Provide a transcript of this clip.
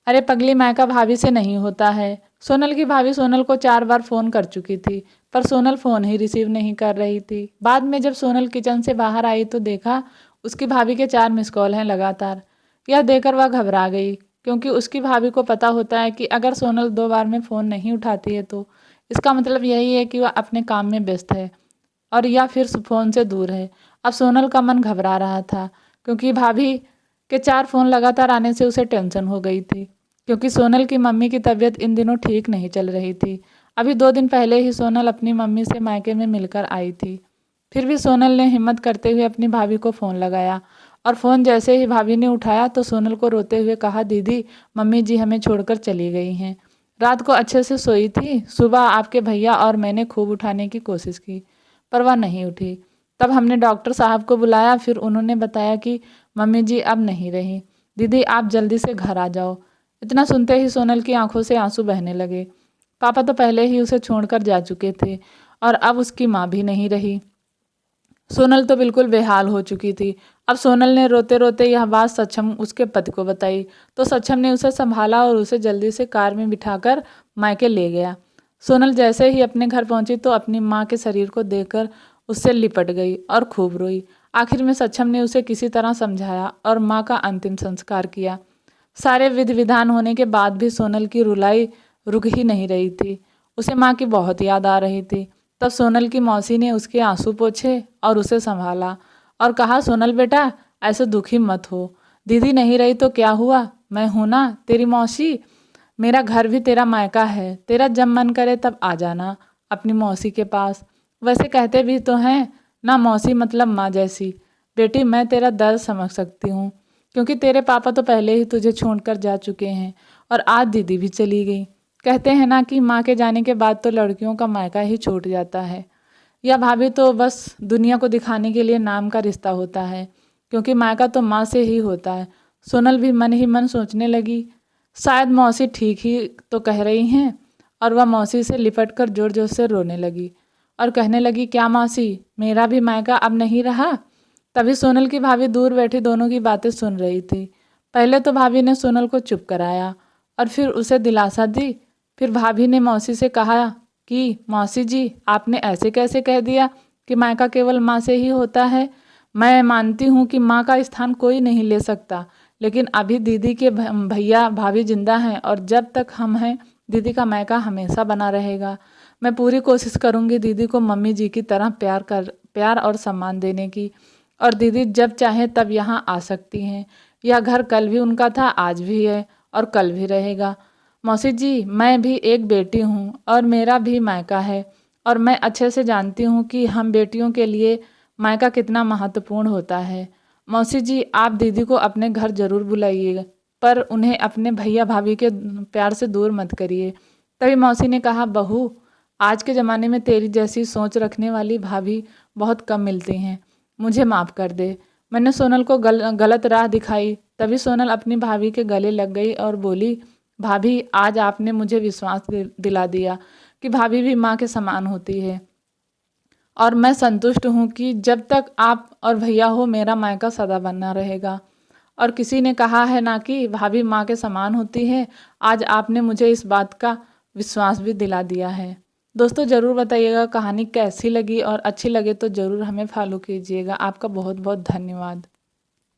अरे पगली मायका भाभी से नहीं होता है। सोनल की भाभी सोनल को 4 बार फ़ोन कर चुकी थी, पर सोनल फ़ोन ही रिसीव नहीं कर रही थी। बाद में जब सोनल किचन से बाहर आई तो देखा उसकी भाभी के 4 मिस कॉल हैं लगातार। यह देखकर वह घबरा गई, क्योंकि उसकी भाभी को पता होता है कि अगर सोनल 2 बार में फ़ोन नहीं उठाती है तो इसका मतलब यही है कि वह अपने काम में व्यस्त है और या फिर फ़ोन से दूर है। अब सोनल का मन घबरा रहा था, क्योंकि भाभी के 4 फ़ोन लगातार आने से उसे टेंशन हो गई थी, क्योंकि सोनल की मम्मी की तबीयत इन दिनों ठीक नहीं चल रही थी। अभी 2 दिन पहले ही सोनल अपनी मम्मी से मायके में मिलकर आई थी। फिर भी सोनल ने हिम्मत करते हुए अपनी भाभी को फ़ोन लगाया, और फ़ोन जैसे ही भाभी ने उठाया तो सोनल को रोते हुए कहा, दीदी मम्मी जी हमें छोड़कर चली गई हैं। रात को अच्छे से सोई थी, सुबह आपके भैया और मैंने खूब उठाने की कोशिश की, पर वह नहीं उठी। तब हमने डॉक्टर साहब को बुलाया, फिर उन्होंने बताया कि मम्मी जी अब नहीं रही। दीदी आप जल्दी से घर आ जाओ। इतना सुनते ही सोनल की आंखों से आंसू बहने लगे। पापा तो पहले ही उसे छोड़कर जा चुके थे और अब उसकी माँ भी नहीं रही। सोनल तो बिल्कुल बेहाल हो चुकी थी। अब सोनल ने रोते रोते यह बात सक्षम उसके पति को बताई, तो सक्षम ने उसे संभाला और उसे जल्दी से कार में बिठाकर मायके ले गया। सोनल जैसे ही अपने घर पहुंची तो अपनी माँ के शरीर को देखकर उससे लिपट गई और खूब रोई। आखिर में सक्षम ने उसे किसी तरह समझाया और माँ का अंतिम संस्कार किया। सारे विधि विधान होने के बाद भी सोनल की रुलाई रुक ही नहीं रही थी। उसे माँ की बहुत याद आ रही थी। तब सोनल की मौसी ने उसके आंसू पोंछे और उसे संभाला और कहा, सोनल बेटा ऐसे दुखी मत हो। दीदी नहीं रही तो क्या हुआ, मैं हूं ना तेरी मौसी। मेरा घर भी तेरा मायका है, तेरा जब मन करे तब आ जाना अपनी मौसी के पास। वैसे कहते भी तो हैं ना, मौसी मतलब माँ जैसी। बेटी मैं तेरा दर्द समझ सकती हूँ, क्योंकि तेरे पापा तो पहले ही तुझे छोड़कर जा चुके हैं और आज दीदी भी चली गई। कहते हैं ना कि माँ के जाने के बाद तो लड़कियों का मायका ही छूट जाता है। या भाभी तो बस दुनिया को दिखाने के लिए नाम का रिश्ता होता है, क्योंकि मायका तो माँ से ही होता है। सोनल भी मन ही मन सोचने लगी, शायद मौसी ठीक ही तो कह रही हैं, और वह मौसी से लिपट कर जोर जोर से रोने लगी और कहने लगी, क्या मौसी मेरा भी मायका अब नहीं रहा। तभी सोनल की भाभी दूर बैठी दोनों की बातें सुन रही थी। पहले तो भाभी ने सोनल को चुप कराया और फिर उसे दिलासा दी। फिर भाभी ने मौसी से कहा कि मौसी जी आपने ऐसे कैसे कह दिया कि मायका केवल माँ से ही होता है। मैं मानती हूँ कि माँ का स्थान कोई नहीं ले सकता, लेकिन अभी दीदी के भैया भाभी जिंदा हैं और जब तक हम हैं दीदी का मायका हमेशा बना रहेगा। मैं पूरी कोशिश करूँगी दीदी को मम्मी जी की तरह प्यार और सम्मान देने की, और दीदी जब चाहे तब यहाँ आ सकती हैं। यह घर कल भी उनका था, आज भी है और कल भी रहेगा। मौसी जी मैं भी एक बेटी हूँ और मेरा भी मायका है, और मैं अच्छे से जानती हूँ कि हम बेटियों के लिए मायका कितना महत्वपूर्ण होता है। मौसी जी आप दीदी को अपने घर ज़रूर बुलाइएगा, पर उन्हें अपने भैया भाभी के प्यार से दूर मत करिए। तभी मौसी ने कहा, बहू आज के ज़माने में तेरी जैसी सोच रखने वाली भाभी बहुत कम मिलती हैं, मुझे माफ़ कर दे। मैंने सोनल को गलत राह दिखाई। तभी सोनल अपनी भाभी के गले लग गई और बोली, भाभी आज आपने मुझे विश्वास दिला दिया कि भाभी भी माँ के समान होती है, और मैं संतुष्ट हूँ कि जब तक आप और भैया हो मेरा मायका सदा बना रहेगा। और किसी ने कहा है ना कि भाभी माँ के समान होती है, आज आपने मुझे इस बात का विश्वास भी दिला दिया है। दोस्तों ज़रूर बताइएगा कहानी कैसी लगी, और अच्छी लगे तो ज़रूर हमें फॉलो कीजिएगा। आपका बहुत बहुत धन्यवाद।